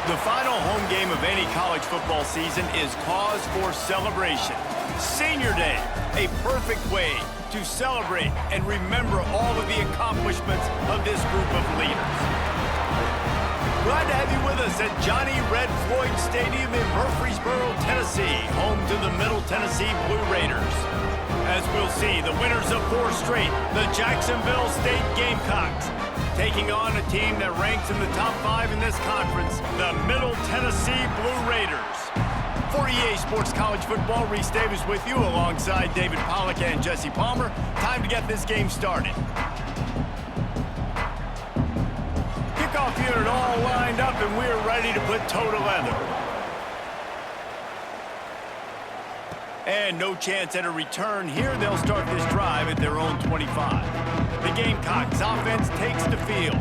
The final home game of any college football season is cause for celebration. Senior Day, a perfect way to celebrate and remember all of the accomplishments of this group of leaders. Glad to have you with us at Johnny Red Floyd Stadium in Murfreesboro, Tennessee, home to the Middle Tennessee Blue Raiders. As we'll see, the winners of 4 straight, the Jacksonville State Gamecocks, taking on a team that ranks in the top 5 in this conference, the Middle Tennessee Blue Raiders. For EA Sports College Football, Reese Davis with you alongside David Pollack and Jesse Palmer. Time to get this game started. Kickoff unit all lined up, and we're ready to put toe to leather. And no chance at a return here. They'll start this drive at their own 25. The Gamecocks offense takes the field.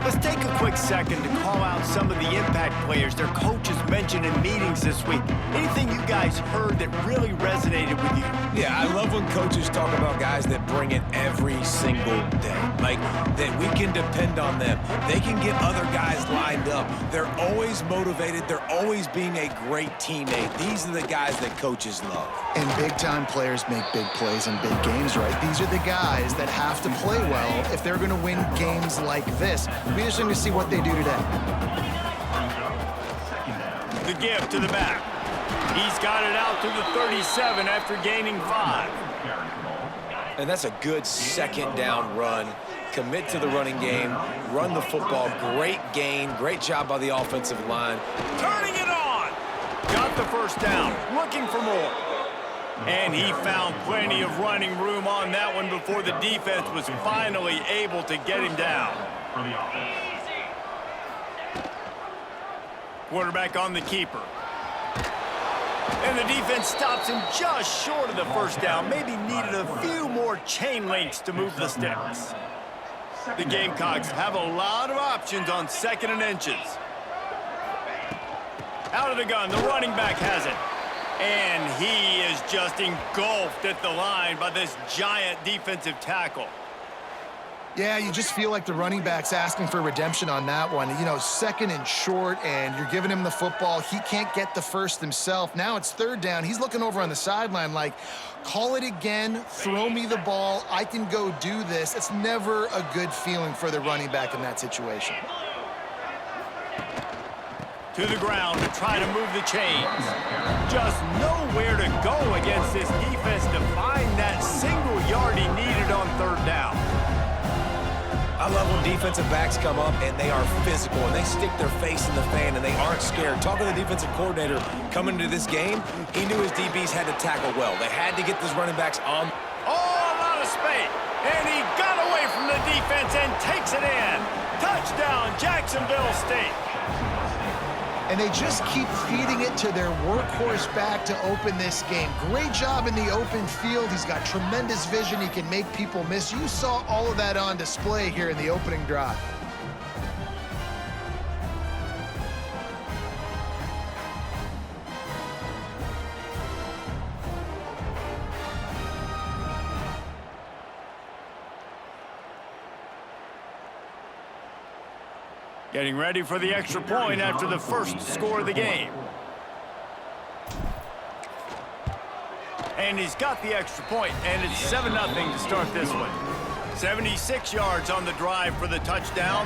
Let's take a quick second to call out some of the impact players their coaches mentioned in meetings this week. Anything you guys heard that really resonated with you? Yeah, I love when coaches talk about guys that bring it every single day. Like, that we can depend on them. They can get other guys lined up. They're always motivated. They're always being a great teammate. These are the guys that coaches love. And big-time players make big plays in big games, right? These are the guys that have to play well if they're going to win games like this. It'll be interesting to see what they do today. The give to the back. He's got it out to the 37 after gaining 5. And that's a good second down run. Commit to the running game, run the football. Great gain, great job by the offensive line. Turning it on! Got the first down, looking for more. And he found plenty of running room on that one before the defense was finally able to get him down. Quarterback on the keeper. And the defense stops him just short of the first down. Maybe needed a few more chain links to move the sticks. The Gamecocks have a lot of options on 2nd and inches. Out of the gun, the running back has it. And he is just engulfed at the line by this giant defensive tackle. Yeah, you just feel like the running back's asking for redemption on that one. You know, 2nd and short, and you're giving him the football. He can't get the first himself. Now it's 3rd down. He's looking over on the sideline like, call it again, throw me the ball, I can go do this. It's never a good feeling for the running back in that situation. To the ground to try to move the chains. Just nowhere to go against this defense to find that single yard he needed on 3rd down. I love when defensive backs come up and they are physical and they stick their face in the fan and they aren't scared. Talking to the defensive coordinator coming into this game, he knew his DBs had to tackle well. They had to get these running backs on. Oh, a lot of space. And he got away from the defense and takes it in. Touchdown, Jacksonville State. And they just keep feeding it to their workhorse back to open this game. Great job in the open field. He's got tremendous vision. He can make people miss. You saw all of that on display here in the opening drive. Getting ready for the extra point after the first score of the game. And he's got the extra point, and it's 7-0 to start this one. 76 yards on the drive for the touchdown.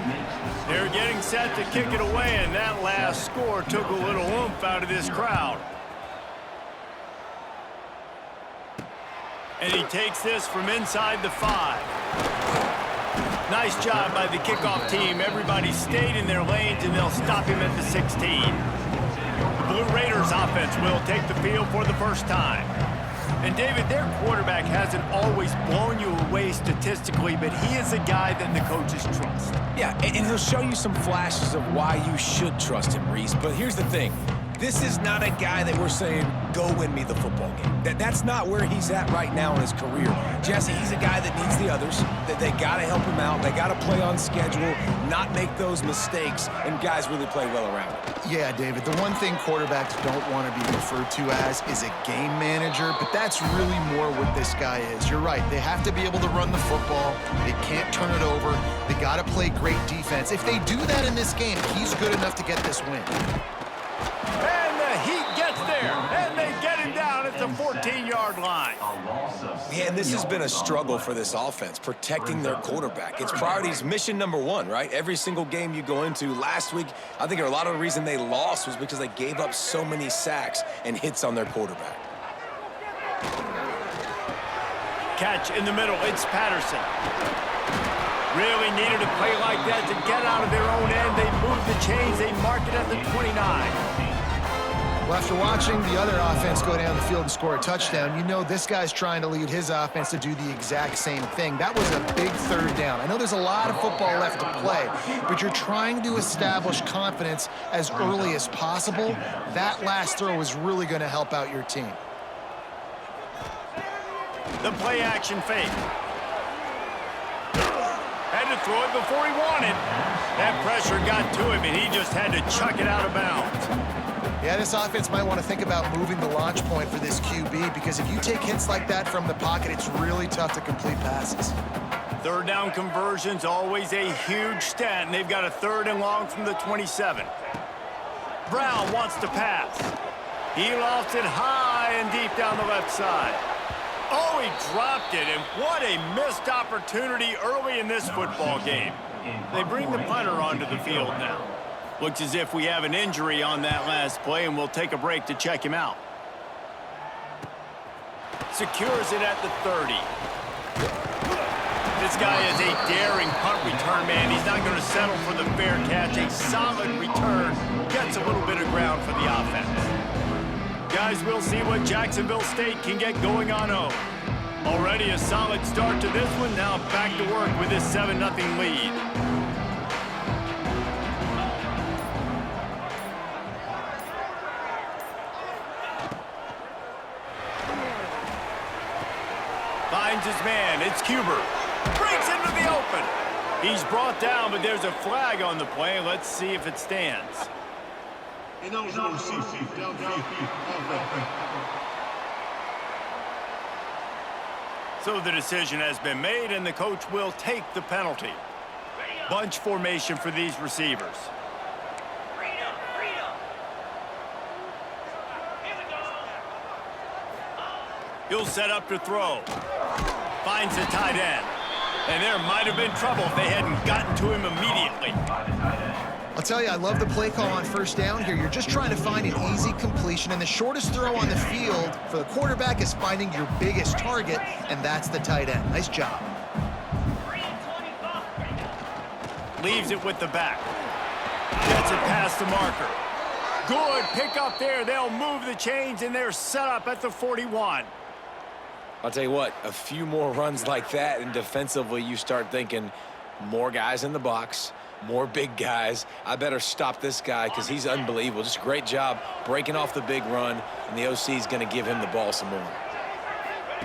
They're getting set to kick it away, and that last score took a little oomph out of this crowd. And he takes this from inside the 5. Nice job by the kickoff team. Everybody stayed in their lanes, and they'll stop him at the 16. The Blue Raiders offense will take the field for the first time. And, David, their quarterback hasn't always blown you away statistically, but he is a guy that the coaches trust. Yeah, and he'll show you some flashes of why you should trust him, Reese. But here's the thing. This is not a guy that we're saying, go win me the football game. That's not where he's at right now in his career. Jesse, he's a guy that needs the others, that they got to help him out. They got to play on schedule, not make those mistakes, and guys really play well around him. Yeah, David, the one thing quarterbacks don't want to be referred to as is a game manager, but that's really more what this guy is. You're right. They have to be able to run the football. They can't turn it over. They got to play great defense. If they do that in this game, he's good enough to get this win. And the Heat gets there, and they get him down at the 14-yard line. Yeah, and this has been a struggle for this offense, protecting their quarterback. It's priorities, mission number one, right? Every single game you go into. Last week, I think a lot of the reason they lost was because they gave up so many sacks and hits on their quarterback. Catch in the middle, it's Patterson. Really needed a play like that to get out of their own end. They move the chains, they mark it at the 29. Well, after watching the other offense go down the field and score a touchdown, you know this guy's trying to lead his offense to do the exact same thing. That was a big third down. I know there's a lot of football left to play, but you're trying to establish confidence as early as possible. That last throw is really going to help out your team. The play action fake. Had to throw it before he wanted. That pressure got to him, and he just had to chuck it out of bounds. Yeah, this offense might want to think about moving the launch point for this QB, because if you take hits like that from the pocket, it's really tough to complete passes. Third down conversion's always a huge stat, and they've got a 3rd and long from the 27. Brown wants to pass. He lofts it high and deep down the left side. Oh, he dropped it, and what a missed opportunity early in this football game. They bring the punter onto the field now. Looks as if we have an injury on that last play, and we'll take a break to check him out. Secures it at the 30. This guy is a daring punt return man. He's not going to settle for the fair catch. A solid return gets a little bit of ground for the offense. Guys, we'll see what Jacksonville State can get going on home. Already a solid start to this one. Now back to work with this 7-0 lead. Finds his man. It's Cuber. Breaks into the open. He's brought down, but there's a flag on the play. Let's see if it stands. So the decision has been made, and the coach will take the penalty. Bunch formation for these receivers. He'll set up to throw. Finds the tight end. And there might have been trouble if they hadn't gotten to him immediately. I'll tell you, I love the play call on first down here. You're just trying to find an easy completion, and the shortest throw on the field for the quarterback is finding your biggest target, and that's the tight end. Nice job. Leaves it with the back. Gets it past the marker. Good pick up there. They'll move the chains, and they're set up at the 41. I'll tell you what, a few more runs like that, and defensively you start thinking more guys in the box, more big guys. I better stop this guy because he's unbelievable. Just a great job breaking off the big run, and the OC is going to give him the ball some more.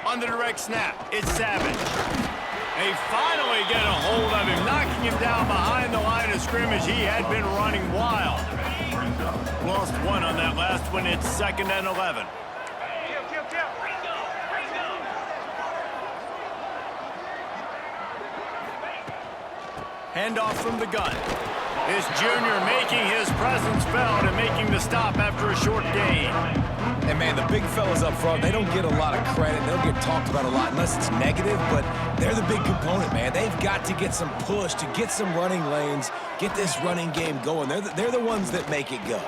On the direct snap, it's Savage. They finally get a hold of him, knocking him down behind the line of scrimmage. He had been running wild. Lost one on that last one. It's 2nd and 11. Handoff from the gun. This junior making his presence felt and making the stop after a short gain. And, man, the big fellas up front, they don't get a lot of credit. They don't get talked about a lot unless it's negative, but they're the big component, man. They've got to get some push, to get some running lanes, get this running game going. They're the ones that make it go.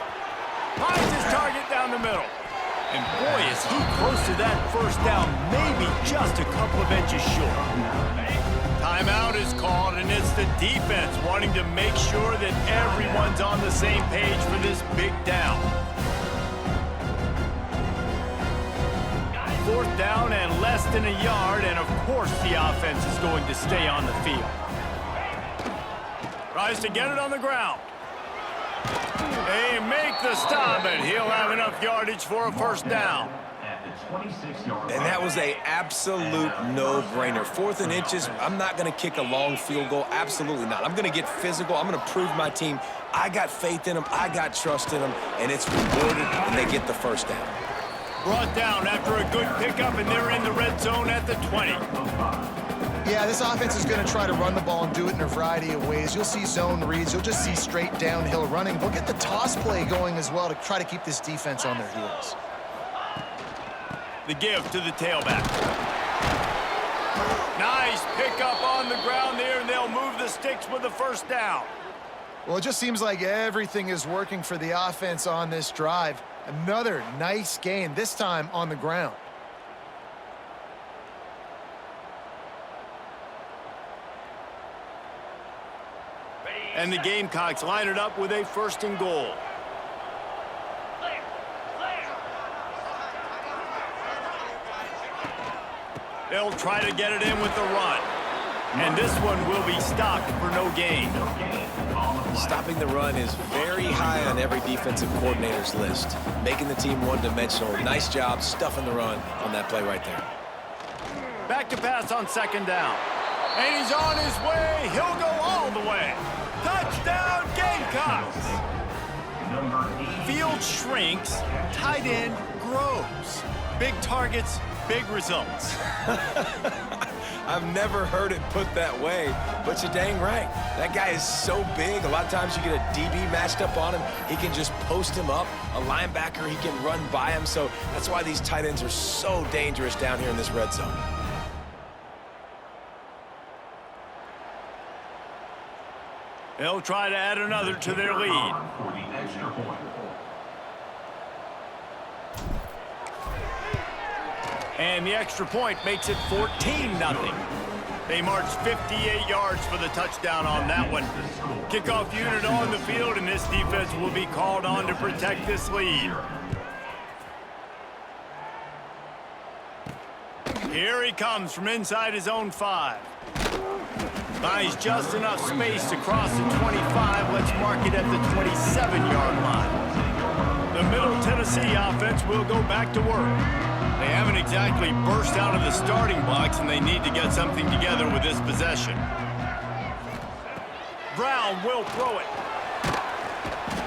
Finds his target down the middle. And, boy, is he close to that first down, maybe just a couple of inches short. Timeout is called, and it's the defense wanting to make sure that everyone's on the same page for this big down. 4th down and less than a yard, and of course the offense is going to stay on the field. Tries to get it on the ground. They make the stop, and he'll have enough yardage for a first down. And that was an absolute no-brainer. 4th and inches, I'm not going to kick a long field goal. Absolutely not. I'm going to get physical. I'm going to prove my team I got faith in them. I got trust in them, and it's rewarded, and they get the first down. Brought down after a good pickup, and they're in the red zone at the 20. Yeah, this offense is going to try to run the ball and do it in a variety of ways. You'll see zone reads. You'll just see straight downhill running. They'll get the toss play going as well to try to keep this defense on their heels. The give to the tailback. Nice pickup on the ground there, and they'll move the sticks with the first down. Well, it just seems like everything is working for the offense on this drive. Another nice gain, this time on the ground. And the Gamecocks line it up with a 1st and goal. They'll try to get it in with the run. And this one will be stopped for no gain. Stopping the run is very high on every defensive coordinator's list. Making the team one-dimensional. Nice job stuffing the run on that play right there. Back to pass on 2nd down. And he's on his way. He'll go all the way. Touchdown, Gamecocks! Field shrinks, tight end grows. Big targets, big results. I've never heard it put that way, but you're dang right. That guy is so big. A lot of times you get a DB matched up on him. He can just post him up. A linebacker, he can run by him. So that's why these tight ends are so dangerous down here in this red zone. They'll try to add another to their lead. And the extra point makes it 14-0. They march 58 yards for the touchdown on that one. Kickoff unit on the field, and this defense will be called on to protect this lead. Here he comes from inside his own 5. Buys just enough space to cross the 25. Let's mark it at the 27-yard line. The Middle Tennessee offense will go back to work. They haven't exactly burst out of the starting blocks, and they need to get something together with this possession. Brown will throw it.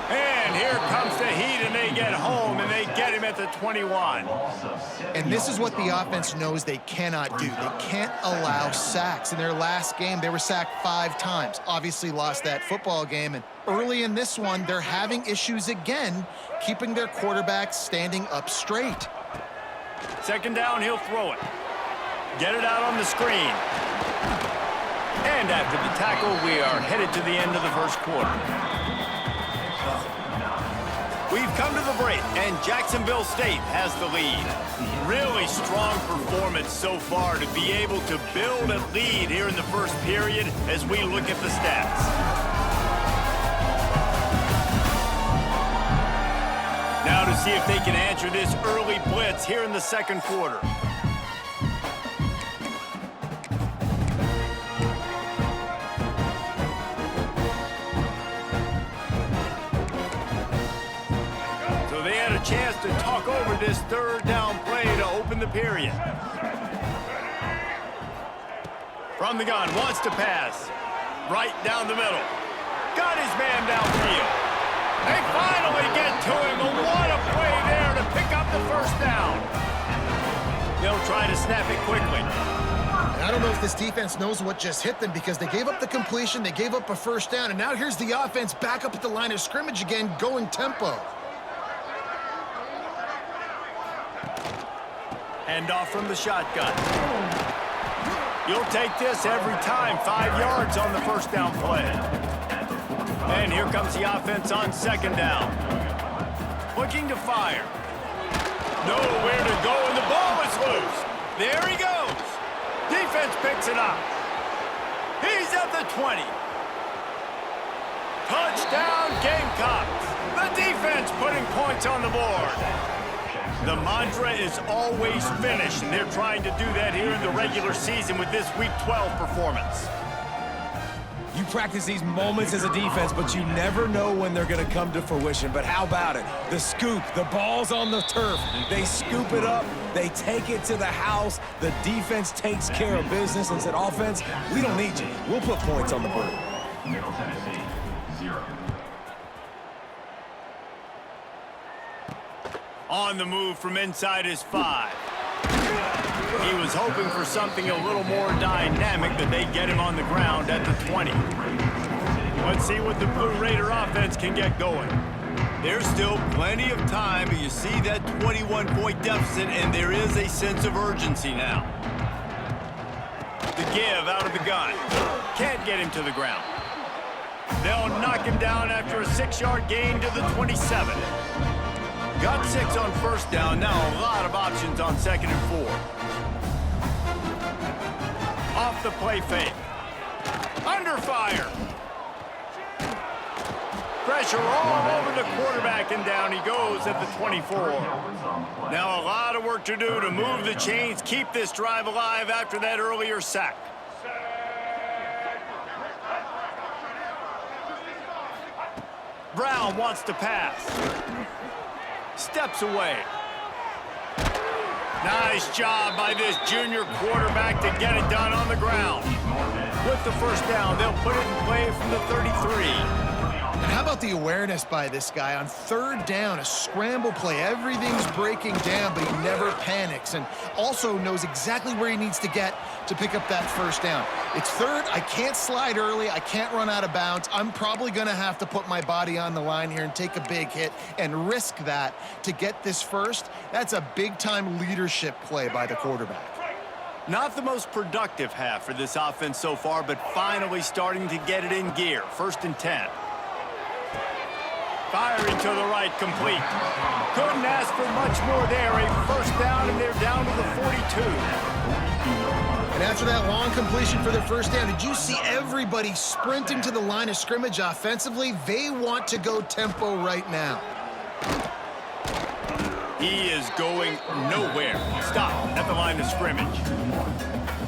And here comes the heat, and they get home, and they get him at the 21. And this is what the offense knows they cannot do. They can't allow sacks. In their last game, they were sacked 5 times. Obviously lost that football game. And early in this one, they're having issues again, keeping their quarterbacks standing up straight. 2nd down, he'll throw it. Get it out on the screen. And after the tackle, we are headed to the end of the 1st quarter. We've come to the break, and Jacksonville State has the lead. Really strong performance so far to be able to build a lead here in the 1st period as we look at the stats. Now to see if they can answer this early blitz here in the 2nd quarter. Chance to talk over this 3rd down play to open the period. From the gun, wants to pass. Right down the middle. Got his man downfield. They finally get to him, and what a play there to pick up the 1st down. They'll try to snap it quickly. And I don't know if this defense knows what just hit them, because they gave up the completion, they gave up a 1st down, and now here's the offense back up at the line of scrimmage again, going tempo. Hand off from the shotgun. You'll take this every time. 5 yards on the 1st down play. And here comes the offense on 2nd down. Looking to fire. Nowhere to go, and the ball is loose. There he goes. Defense picks it up. He's at the 20. Touchdown, Gamecocks. The defense putting points on the board. The mantra is always finish, and they're trying to do that here in the regular season with this Week 12 performance. You practice these moments as a defense, but you never know when they're going to come to fruition. But how about it? The scoop, the ball's on the turf. They scoop it up. They take it to the house. The defense takes care of business and said, offense, we don't need you. We'll put points on the board. Middle Tennessee, 0. On the move from inside his 5. He was hoping for something a little more dynamic, but they get him on the ground at the 20. Let's see what the Blue Raider offense can get going. There's still plenty of time, but you see that 21-point deficit, and there is a sense of urgency now. The give out of the gun. Can't get him to the ground. They'll knock him down after a 6-yard gain to the 27. Got 6 on first down. Now a lot of options on 2nd and 4. Off the play fake. Under fire. Pressure all over the quarterback, and down he goes at the 24. Now a lot of work to do to move the chains, keep this drive alive after that earlier sack. Brown wants to pass. Steps away. Nice job by this junior quarterback to get it done on the ground. With the first down, they'll put it in play from the 33. And how about the awareness by this guy on 3rd down, a scramble play. Everything's breaking down, but he never panics and also knows exactly where he needs to get to pick up that first down. It's 3rd. I can't slide early. I can't run out of bounds. I'm probably going to have to put my body on the line here and take a big hit and risk that to get this first. That's a big-time leadership play by the quarterback. Not the most productive half for this offense so far, but finally starting to get it in gear. 1st and 10. Firing to the right, complete. Couldn't ask for much more there. A first down, and they're down to the 42. And after that long completion for their first down, did you see everybody sprinting to the line of scrimmage offensively? They want to go tempo right now. He is going nowhere. Stop at the line of scrimmage.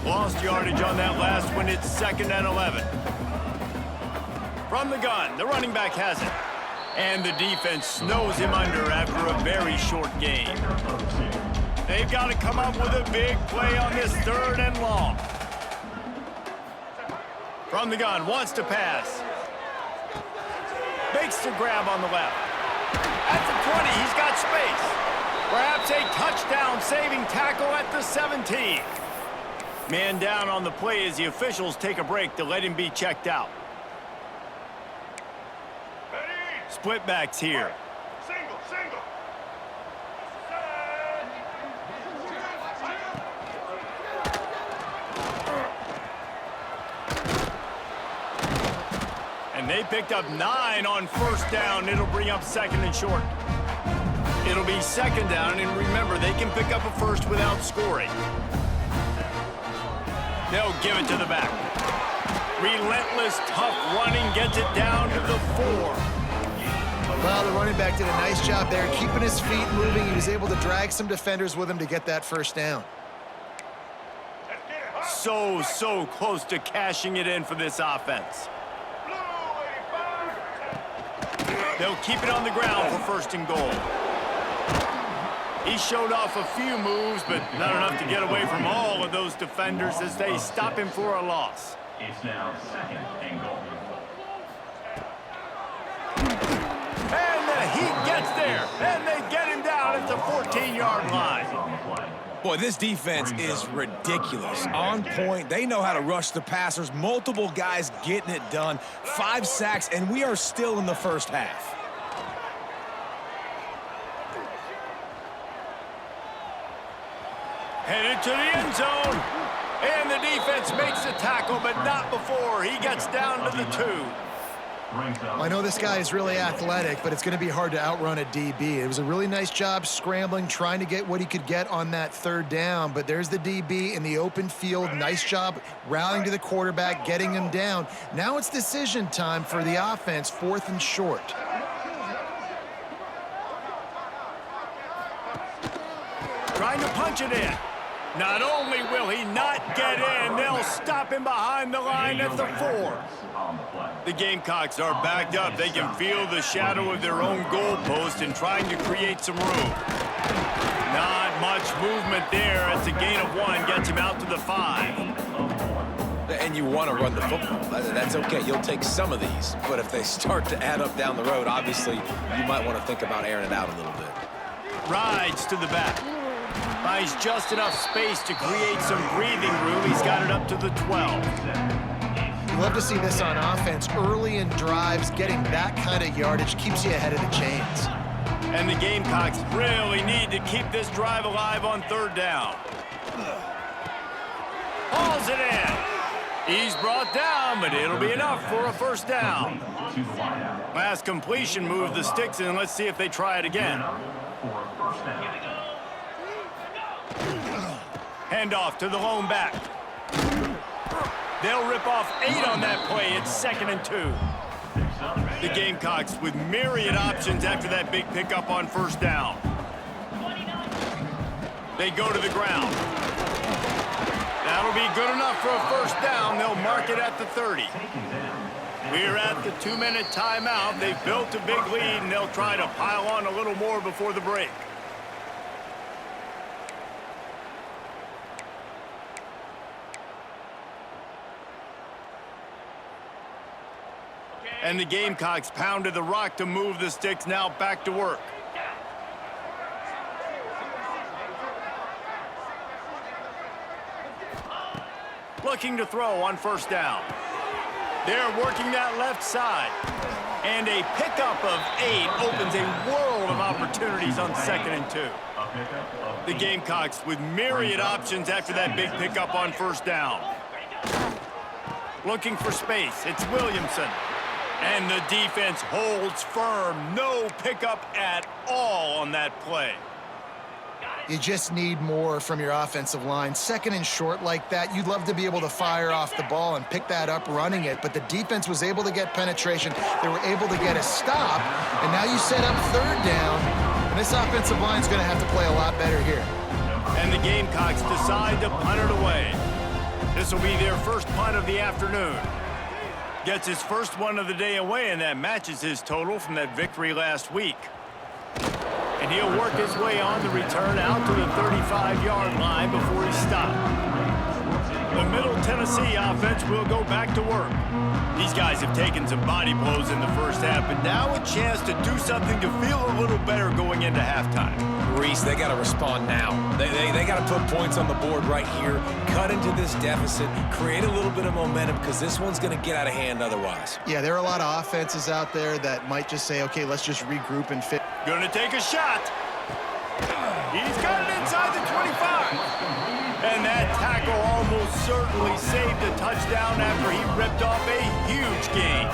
Lost yardage on that last one. It's 2nd and 11. From the gun, the running back has it. And the defense snows him under after a very short game. They've got to come up with a big play on this 3rd and long. From the gun, wants to pass. Makes the grab on the left. At the 20, he's got space. Perhaps a touchdown-saving tackle at the 17. Man down on the play as the officials take a break to let him be checked out. Split backs here. Single. And they picked up 9 on first down. It'll bring up 2nd and short. It'll be 2nd down, and remember, they can pick up a first without scoring. They'll give it to the back. Relentless, tough running gets it down to the 4. Well, the running back did a nice job there, keeping his feet moving. He was able to drag some defenders with him to get that first down. So close to cashing it in for this offense. They'll keep it on the ground for 1st and goal. He showed off a few moves, but not enough to get away from all of those defenders as they stop him for a loss. It's now 2nd and goal. And the Heat gets there, and they get him down at the 14-yard line. Boy, this defense is ridiculous. On point. They know how to rush the passers. Multiple guys getting it done. 5 sacks, and we are still in the first half. Headed to the end zone. And the defense makes the tackle, but not before. He gets down to the 2. I know this guy is really athletic, but it's going to be hard to outrun a DB. It was a really nice job scrambling, trying to get what he could get on that 3rd down, but there's the DB in the open field. Nice job rallying to the quarterback, getting him down. Now it's decision time for the offense, 4th and short. Trying to punch it in. Not only will he not get in, they'll stop him behind the line at the 4. The Gamecocks are backed up. They can feel the shadow of their own goalpost and trying to create some room. Not much movement there. It's a gain of 1. Gets him out to the 5. And you want to run the football. That's okay. You'll take some of these. But if they start to add up down the road, obviously, you might want to think about airing it out a little bit. Rides to the back. Finds just enough space to create some breathing room. He's got it up to the 12. You love to see this on offense. Early in drives, getting that kind of yardage keeps you ahead of the chains. And the Gamecocks really need to keep this drive alive on 3rd down. Hauls it in. He's brought down, but it'll be enough for a 1st down. Last completion moved the sticks in. Let's see if they try it again. Handoff to the lone back. They'll rip off 8 on that play. It's 2nd and 2. The Gamecocks with myriad options after that big pickup on 1st down. They go to the ground. That'll be good enough for a 1st down. They'll mark it at the 30. We're at the 2-minute timeout. They've built a big lead, and they'll try to pile on a little more before the break. And the Gamecocks pounded the rock to move the sticks. Now back to work. Looking to throw on 1st down. They're working that left side. And a pickup of 8 opens a world of opportunities on 2nd and 2. The Gamecocks with myriad options after that big pickup on 1st down. Looking for space. It's Williamson. And the defense holds firm. No pickup at all on that play. You just need more from your offensive line. 2nd and short like that, you'd love to be able to fire off the ball and pick that up running it, but the defense was able to get penetration. They were able to get a stop, and now you set up 3rd down, and this offensive line's going to have to play a lot better here. And the Gamecocks decide to punt it away. This will be their first punt of the afternoon. Gets his first one of the day away, and that matches his total from that victory last week. And he'll work his way on the return out to the 35-yard line before he stopped. The Middle Tennessee offense will go back to work. These guys have taken some body blows in the 1st half, but now a chance to do something to feel a little better going into halftime. Reese, they got to respond now. They got to put points on the board right here, cut into this deficit, create a little bit of momentum, because this one's going to get out of hand otherwise. Yeah, there are a lot of offenses out there that might just say, okay, let's just regroup and fit. Gonna take a shot. He's got it inside the 25. And that tackle almost certainly saved a touchdown after he ripped off a huge gain.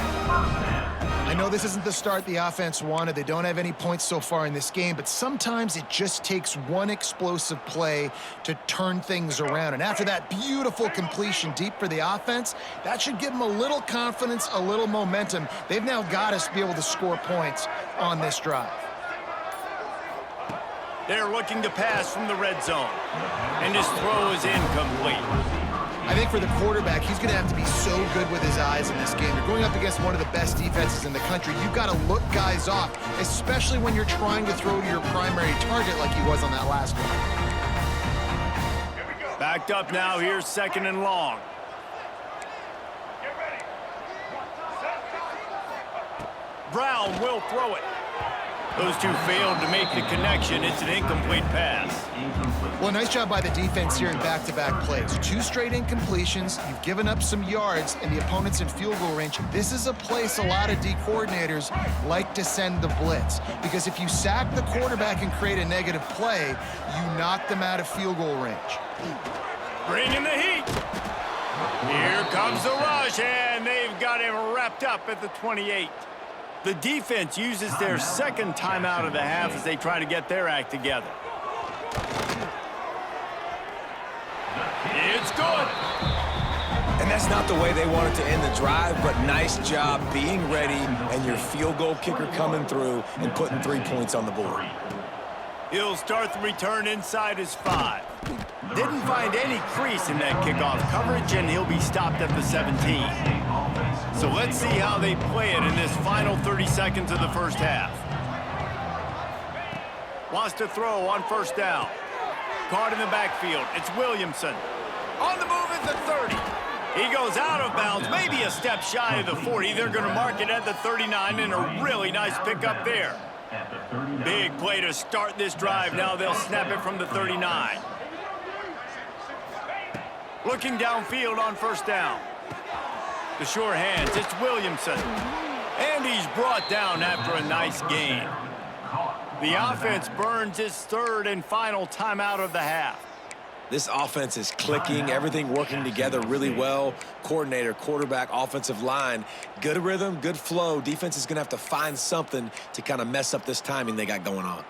I know this isn't the start the offense wanted. They don't have any points so far in this game, but sometimes it just takes one explosive play to turn things around. And after that beautiful completion deep for the offense, that should give them a little confidence, a little momentum. They've now got us to be able to score points on this drive. They're looking to pass from the red zone. And his throw is incomplete. I think for the quarterback, he's going to have to be so good with his eyes in this game. You're going up against one of the best defenses in the country. You've got to look guys off, especially when you're trying to throw to your primary target like he was on that last one. Backed up now. Here's 2nd and long. Brown will throw it. Those two failed to make the connection. It's an incomplete pass. Well, nice job by the defense here in back-to-back plays. 2 straight incompletions. You've given up some yards, and the opponent's in field goal range. This is a place a lot of D coordinators like to send the blitz, because if you sack the quarterback and create a negative play, you knock them out of field goal range. Bringing the heat. Here comes the rush, and they've got him wrapped up at the 28. The defense uses their 2nd timeout of the half as they try to get their act together. It's good. And that's not the way they wanted to end the drive, but nice job being ready and your field goal kicker coming through and putting 3 points on the board. He'll start the return inside his 5. didn't find any crease in that kickoff coverage, and he'll be stopped at the 17. So let's see how they play it in this final 30 seconds of the first half. Wants to throw on first down. Caught in the backfield. It's Williamson. On the move at the 30. He goes out of bounds, maybe a step shy of the 40. They're going to mark it at the 39, and a really nice pickup there. Big play to start this drive. Now they'll snap it from the 39. Looking downfield on first down. The sure hands, it's Williamson. And he's brought down after a nice gain. The offense burns its third and final timeout of the half. This offense is clicking, everything working together really well. Coordinator, quarterback, offensive line, good rhythm, good flow. Defense is going to have to find something to kind of mess up this timing they got going on.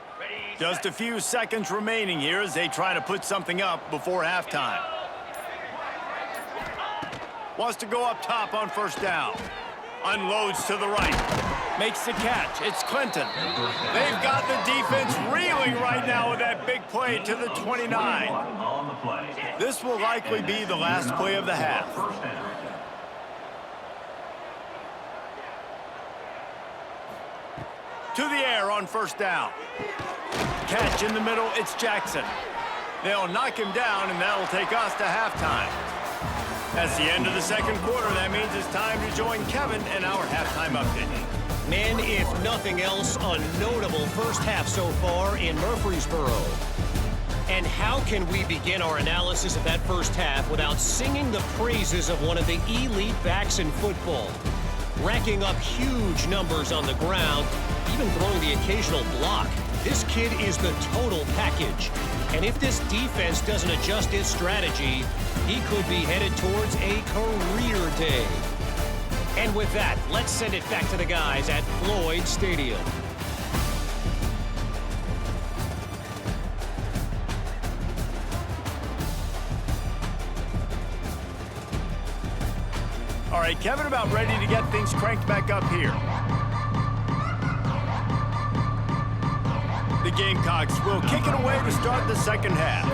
Just a few seconds remaining here as they try to put something up before halftime. Wants to go up top on first down. Unloads to the right. Makes the catch. It's Clinton. They've got the defense reeling right now with that big play to the 29. This will likely be the last play of the half. To the air on first down. Catch in the middle. It's Jackson. They'll knock him down, and that'll take us to halftime. That's the end of the second quarter. That means it's time to join Kevin in our halftime update. Man, if nothing else, a notable first half so far in Murfreesboro. And how can we begin our analysis of that first half without singing the praises of one of the elite backs in football? Racking up huge numbers on the ground, even throwing the occasional block. This kid is the total package. And if this defense doesn't adjust its strategy, he could be headed towards a career day. And with that, let's send it back to the guys at Floyd Stadium. All right, Kevin, about ready to get things cranked back up here. The Gamecocks will kick it away to start the second half.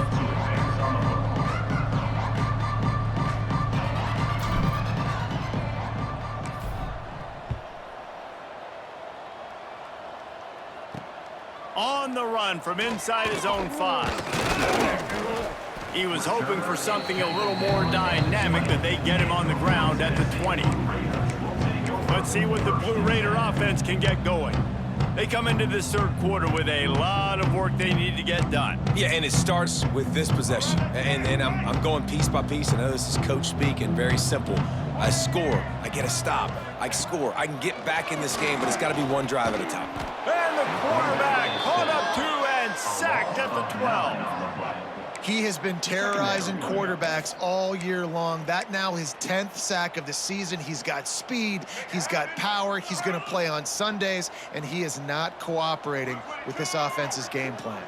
On the run from inside his own 5. He was hoping for something a little more dynamic, but they get him on the ground at the 20. Let's see what the Blue Raider offense can get going. They come into this third quarter with a lot of work they need to get done. Yeah, and it starts with this possession. And I'm going piece by piece. I know this is coach speak and very simple. I score. I get a stop. I score. I can get back in this game, but it's got to be one drive at a time. And the quarterback caught up to and sacked at the 12. He has been terrorizing quarterbacks all year long. That now his 10th sack of the season. He's got speed. He's got power. He's going to play on Sundays, and he is not cooperating with this offense's game plan.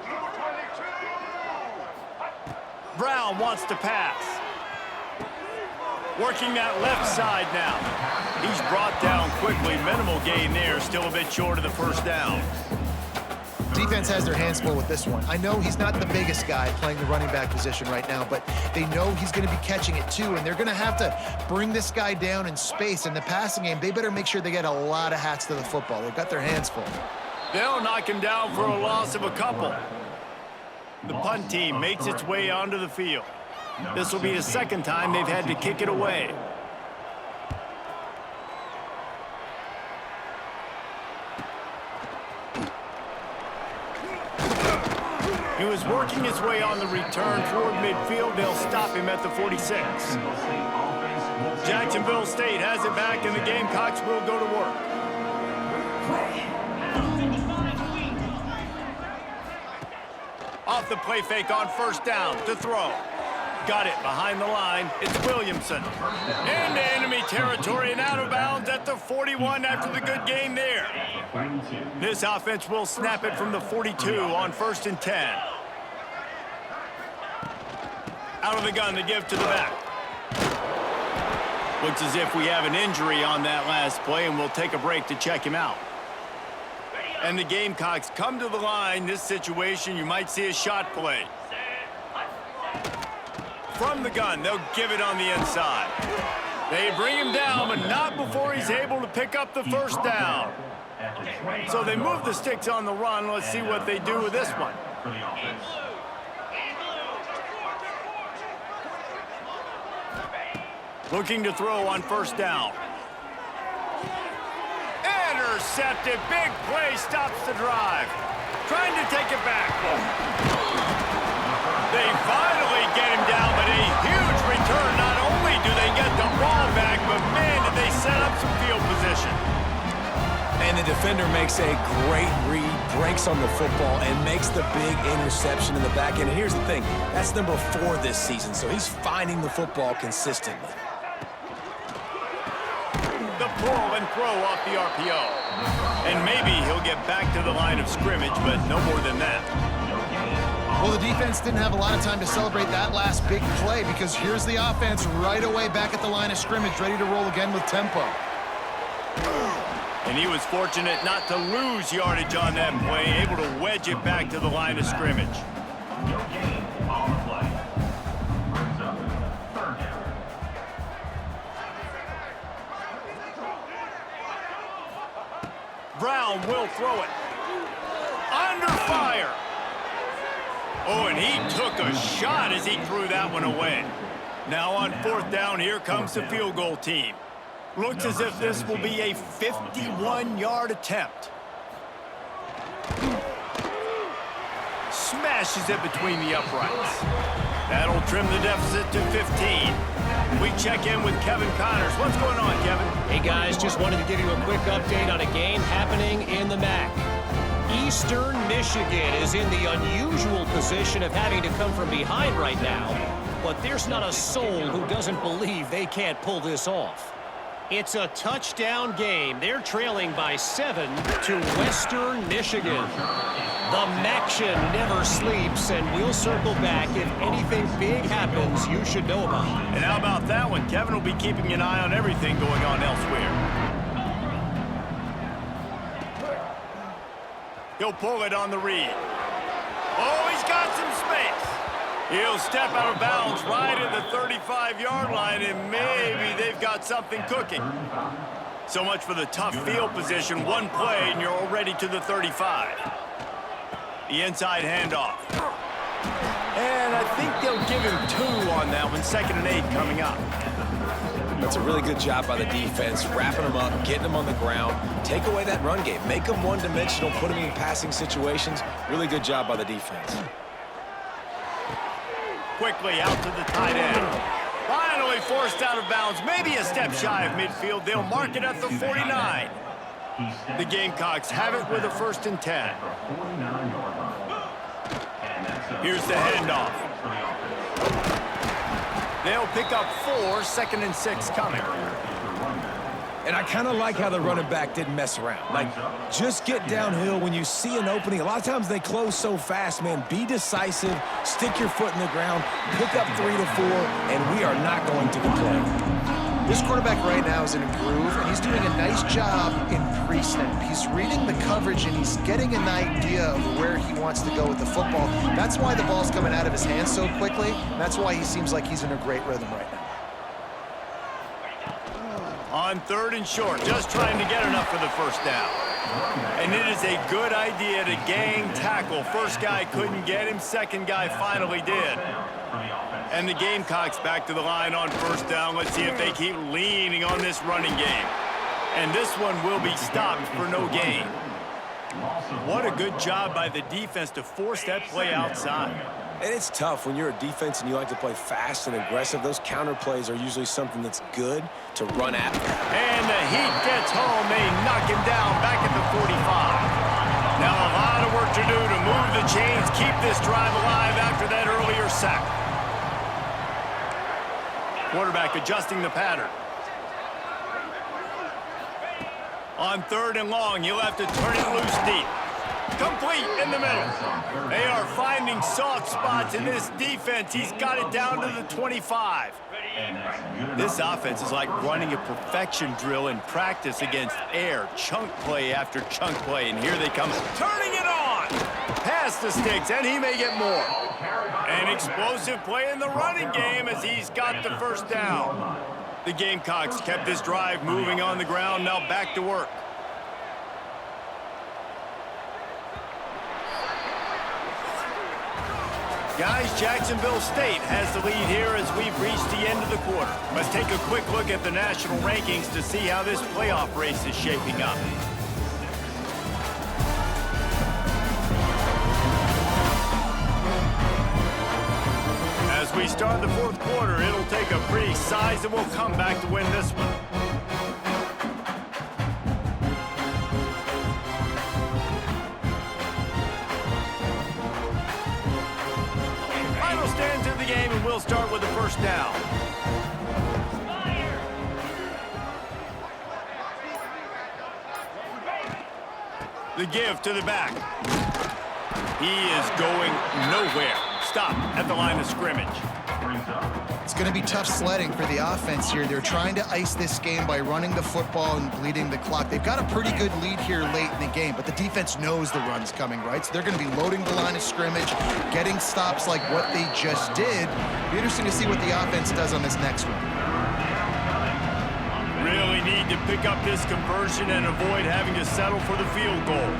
Brown wants to pass. Working that left side now. He's brought down quickly. Minimal gain there. Still a bit short of the first down. Defense has their hands full with this one. I know he's not the biggest guy playing the running back position right now, but they know he's going to be catching it too, and they're going to have to bring this guy down in space. In the passing game, they better make sure they get a lot of hats to the football. They've got their hands full. They'll knock him down for a loss of a couple. The punt team makes its way onto the field. This will be the second time they've had to kick it away. He was working his way on the return toward midfield. They'll stop him at the 46. Jacksonville State has it back, and the Gamecocks will go to work. Off the play fake on first down to throw. Got it behind the line. It's Williamson. Into enemy territory and out of bounds at the 41 after the good gain there. This offense will snap it from the 42 on 1st and 10. Out of the gun to give to the back. Looks as if we have an injury on that last play, and we'll take a break to check him out. And the Gamecocks come to the line. This situation, you might see a shot play. From the gun, they'll give it on the inside. They bring him down, but not before he's able to pick up the first down. So they move the sticks on the run. Let's see what they do with this one. Looking to throw on first down. Intercepted. Big play stops the drive. Trying to take it back. They finally get him down, but a huge return. Not only do they get the ball back, but man, did they set up some field position. And the defender makes a great read, breaks on the football, and makes the big interception in the back end. And here's the thing, that's number 4 this season, so he's finding the football consistently. The pull and throw off the RPO. And maybe he'll get back to the line of scrimmage, but no more than that. Well, the defense didn't have a lot of time to celebrate that last big play because here's the offense right away back at the line of scrimmage, ready to roll again with tempo. And he was fortunate not to lose yardage on that play, able to wedge it back to the line of scrimmage. No gain on the play. Brings up 3rd down. Brown will throw it. Under fire. Oh, and he took a shot as he threw that one away. Now on 4th down, here comes the field goal team. Looks as if this will be a 51-yard attempt. Smashes it between the uprights. That'll trim the deficit to 15. We check in with Kevin Connors. What's going on, Kevin? Hey, guys, just wanted to give you a quick update on a game happening in the MAC. Eastern Michigan is in the unusual position of having to come from behind right now, but there's not a soul who doesn't believe they can't pull this off. It's a touchdown game. They're trailing by 7 to Western Michigan. The Maction never sleeps, and we'll circle back if anything big happens you should know about. And how about that one? Kevin will be keeping an eye on everything going on elsewhere. He'll pull it on the read. Oh, he's got some space. He'll step out of bounds right at the 35-yard line, and maybe they've got something cooking. So much for the tough field position. One play, and you're already to the 35. The inside handoff. And I think they'll give him 2 on that one. 2nd and 8 coming up. That's a really good job by the defense, wrapping them up, getting them on the ground, take away that run game, make them one-dimensional, put them in passing situations. Really good job by the defense. Quickly out to the tight end. Finally forced out of bounds, maybe a step shy of midfield. They'll mark it at the 49. The Gamecocks have it with a 1st and 10. Here's the handoff. They'll pick up 4, 2nd and 6 coming. And I kind of like how the running back didn't mess around. Like, just get downhill when you see an opening. A lot of times they close so fast, man. Be decisive, stick your foot in the ground, pick up 3 to 4, and we are not going to complain. This quarterback right now is in a groove, and he's doing a nice job in pre-snap. He's reading the coverage, and he's getting an idea of where he wants to go with the football. That's why the ball's coming out of his hands so quickly. That's why he seems like he's in a great rhythm right now. On 3rd and short, just trying to get enough for the 1st down. And it is a good idea to gang tackle. First guy couldn't get him, 2nd guy finally did. And the Gamecocks back to the line on 1st down. Let's see if they keep leaning on this running game. And this one will be stopped for no gain. What a good job by the defense to force that play outside. And it's tough when you're a defense and you like to play fast and aggressive. Those counter plays are usually something that's good to run at. And the heat gets home. They knock him down back at the 45. Now a lot of work to do to move the chains, keep this drive alive after that earlier sack. Quarterback adjusting the pattern. On 3rd and long, he'll have to turn it loose deep. Complete in the middle. They are finding soft spots in this defense. He's got it down to the 25. This offense is like running a perfection drill in practice against air. Chunk play after chunk play, and here they come. Turning it on! Past the sticks, and he may get more. An explosive play in the running game as he's got the first down. The Gamecocks kept this drive moving on the ground, now back to work. Guys, Jacksonville State has the lead here as we've reached the end of the quarter. Let's take a quick look at the national rankings to see how this playoff race is shaping up. As we start the fourth quarter, it'll take a pretty sizable comeback to win this one. Final stands in the game, and we'll start with the first down. The give to the back. He is going nowhere. Stop at the line of scrimmage. It's going to be tough sledding for the offense here. They're trying to ice this game by running the football and bleeding the clock. They've got a pretty good lead here late in the game, but the defense knows the run's coming, right? So they're going to be loading the line of scrimmage, getting stops like what they just did. Be interesting to see what the offense does on this next one. Really need to pick up this conversion and avoid having to settle for the field goal.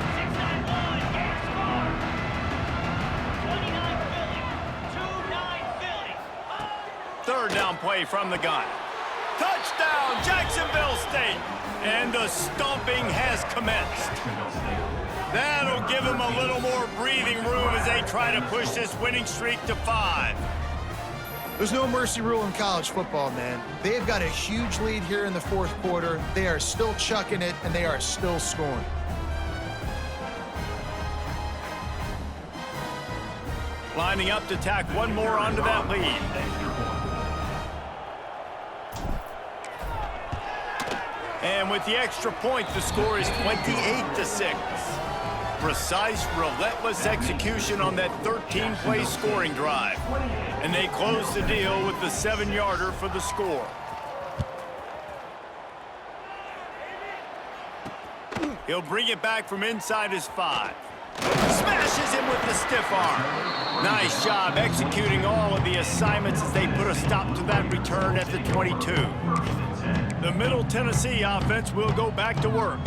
Third down play from the gun. Touchdown, Jacksonville State. And the stomping has commenced. That'll give them a little more breathing room as they try to push this winning streak to 5. There's no mercy rule in college football, man. They've got a huge lead here in the fourth quarter. They are still chucking it, and they are still scoring. Lining up to tack one more onto that lead. And with the extra point, the score is 28-6. Precise, relentless execution on that 13-play scoring drive. And they close the deal with the 7-yarder for the score. He'll bring it back from inside his 5. Smashes him with the stiff arm. Nice job executing all of the assignments as they put a stop to that return at the 22. The Middle Tennessee offense will go back to work.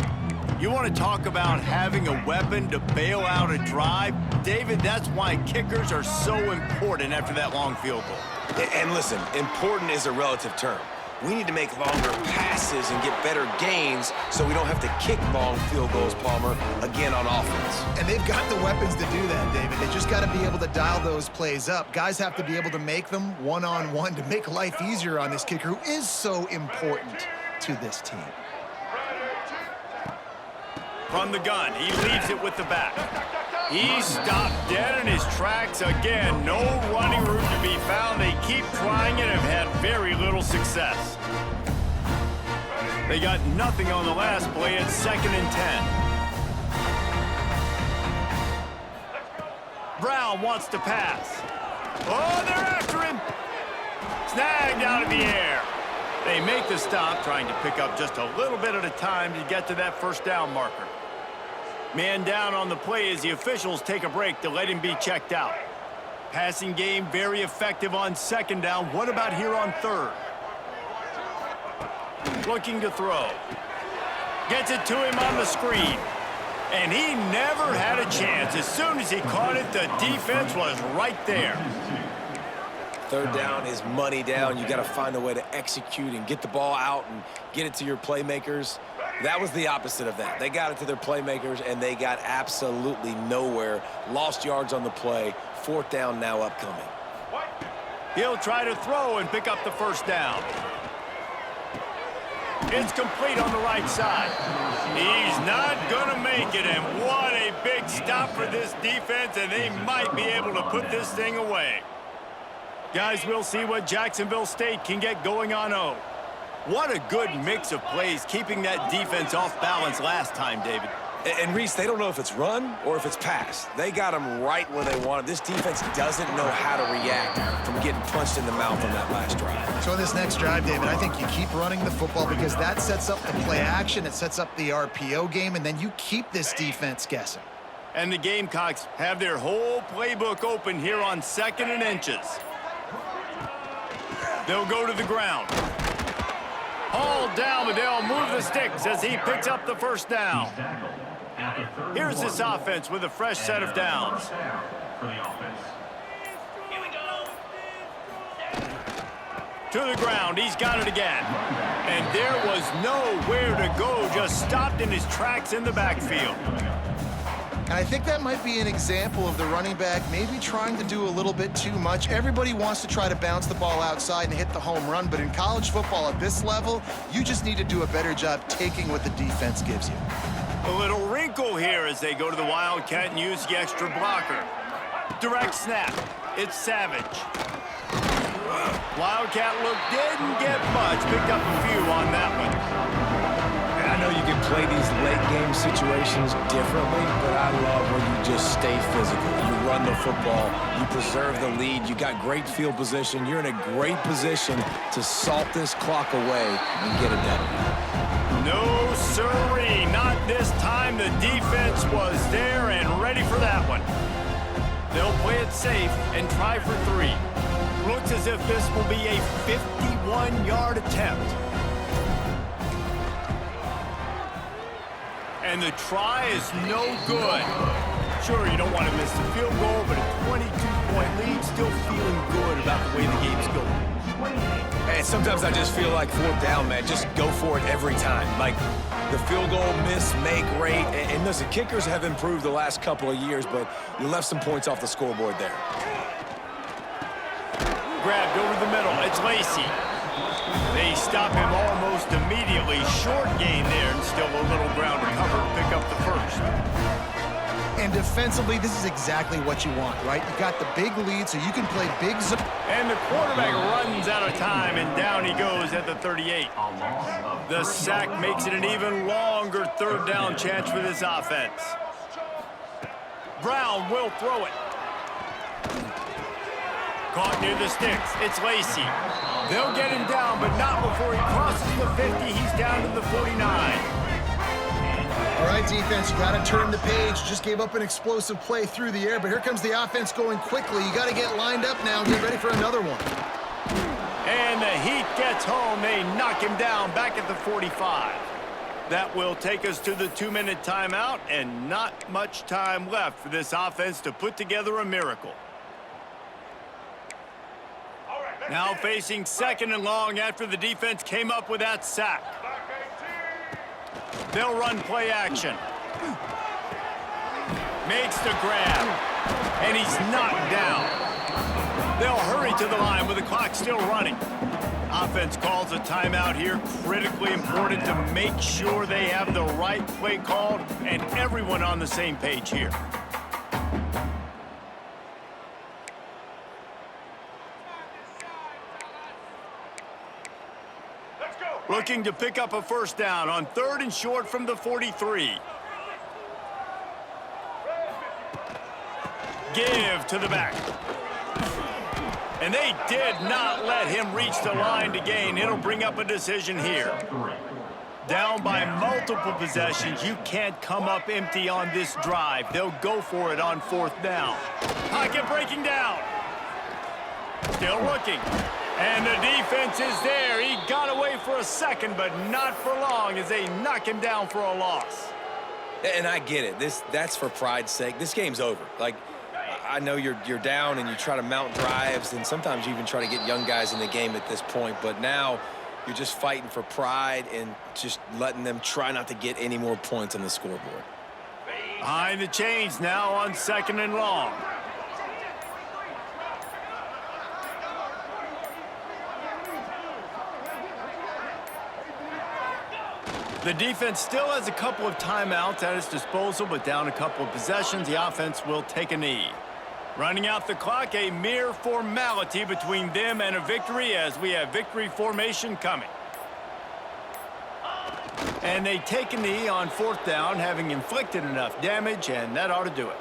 You want to talk about having a weapon to bail out a drive? David, that's why kickers are so important after that long field goal. And listen, important is a relative term. We need to make longer passes and get better gains so we don't have to kick long field goals, Palmer, again on offense. And they've got the weapons to do that, David. They just got to be able to dial those plays up. Guys have to be able to make them one-on-one to make life easier on this kicker who is so important to this team. From the gun, he leaves it with the back. He stopped dead in his tracks again. No running room to be found. They keep trying it and have had very little success. They got nothing on the last play at 2nd and 10. Brown wants to pass. Oh, they're after him. Snagged out of the air. They make the stop, trying to pick up just a little bit at a time to get to that first down marker. Man down on the play as the officials take a break to let him be checked out. Passing game very effective on 2nd down. What about here on 3rd? Looking to throw. Gets it to him on the screen. And he never had a chance. As soon as he caught it, the defense was right there. 3rd down is money down. You got to find a way to execute and get the ball out and get it to your playmakers. That was the opposite of that. They got it to their playmakers, and they got absolutely nowhere. Lost yards on the play. 4th down now upcoming. He'll try to throw and pick up the first down. It's complete on the right side. He's not going to make it, and what a big stop for this defense, and they might be able to put this thing away. Guys, we'll see what Jacksonville State can get going on 0. What a good mix of plays, keeping that defense off balance last time, David. And Reese, they don't know if it's run or if it's pass. They got them right where they want it. This defense doesn't know how to react from getting punched in the mouth on that last drive. So in this next drive, David, I think you keep running the football because that sets up the play action, it sets up the RPO game, and then you keep this defense guessing. And the Gamecocks have their whole playbook open here on 2nd and inches. They'll go to the ground. Hauled down, but they'll move the sticks as he picks up the first down. Here's this offense with a fresh set of downs. To the ground, he's got it again. And there was nowhere to go, just stopped in his tracks in the backfield. And I think that might be an example of the running back maybe trying to do a little bit too much. Everybody wants to try to bounce the ball outside and hit the home run, but in college football at this level, you just need to do a better job taking what the defense gives you. A little wrinkle here as they go to the Wildcat and use the extra blocker. Direct snap. It's Savage. Wildcat look didn't get much. Picked up a few on that one. And I know you can play these late game situations differently, but I love when you just stay physical. You run the football, you preserve the lead, you got great field position, you're in a great position to salt this clock away and get it done. No sirree, not this time. The defense was there and ready for that one. They'll play it safe and try for 3. Looks as if this will be a 51-yard attempt. And the try is no good. Sure, you don't want to miss the field goal, but a 22-point lead, still feeling good about the way the game's going. And sometimes I just feel like 4th down, man, just go for it every time. Like the field goal miss, make rate. And listen, kickers have improved the last couple of years, but you left some points off the scoreboard there. Grabbed over the middle. It's Lacey. They stop him almost immediately. Short gain there and still a little ground to cover to pick up the first. And defensively, this is exactly what you want, right? You got the big lead, so you can play big zone. And the quarterback runs out of time, and down he goes at the 38. The sack makes it an even longer 3rd down chance for this offense. Brown will throw it. Caught near the sticks. It's Lacey. They'll get him down, but not before he crosses the 50. He's down to the 49. All right, defense, you got to turn the page. Just gave up an explosive play through the air, but here comes the offense going quickly. You got to get lined up now and get ready for another one. And the heat gets home. They knock him down back at the 45. That will take us to the 2-minute timeout, and not much time left for this offense to put together a miracle. Now facing 2nd and long after the defense came up with that sack. They'll run play action. Makes the grab. And he's knocked down. They'll hurry to the line with the clock still running. Offense calls a timeout here. Critically important to make sure they have the right play called and everyone on the same page here. Looking to pick up a first down on 3rd and short from the 43. Give to the back. And they did not let him reach the line to gain. It'll bring up a decision here. Down by multiple possessions, you can't come up empty on this drive. They'll go for it on 4th down. Pocket breaking down. Still looking. And the defense is there. He got away for a second, but not for long as they knock him down for a loss. And I get it. That's for pride's sake. This game's over. Like, I know you're down and you try to mount drives, and sometimes you even try to get young guys in the game at this point. But now you're just fighting for pride and just letting them try not to get any more points on the scoreboard. Behind the chains now on 2nd and long. The defense still has a couple of timeouts at its disposal, but down a couple of possessions, the offense will take a knee. Running out the clock, a mere formality between them and a victory as we have victory formation coming. And they take a knee on 4th down, having inflicted enough damage, and that ought to do it.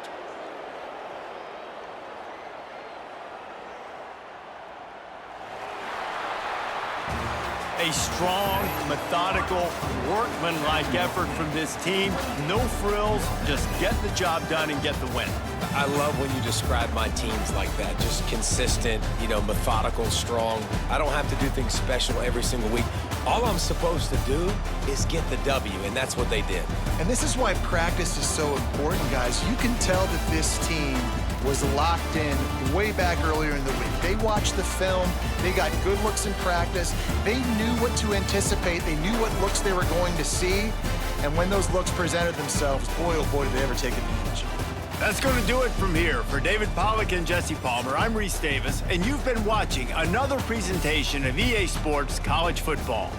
A A strong, methodical, workman-like effort from this team. No frills, just get the job done and get the win. I love when you describe my teams like that. Just consistent, methodical, strong. I don't have to do things special every single week. All I'm supposed to do is get the W, and that's what they did. And this is why practice is so important, guys. You can tell that this team was locked in way back earlier in the week. They watched the film. They got good looks in practice. They knew what to anticipate. They knew what looks they were going to see. And when those looks presented themselves, boy, oh boy, did they ever take advantage. That's going to do it from here. For David Pollack and Jesse Palmer, I'm Reese Davis, and you've been watching another presentation of EA Sports College Football.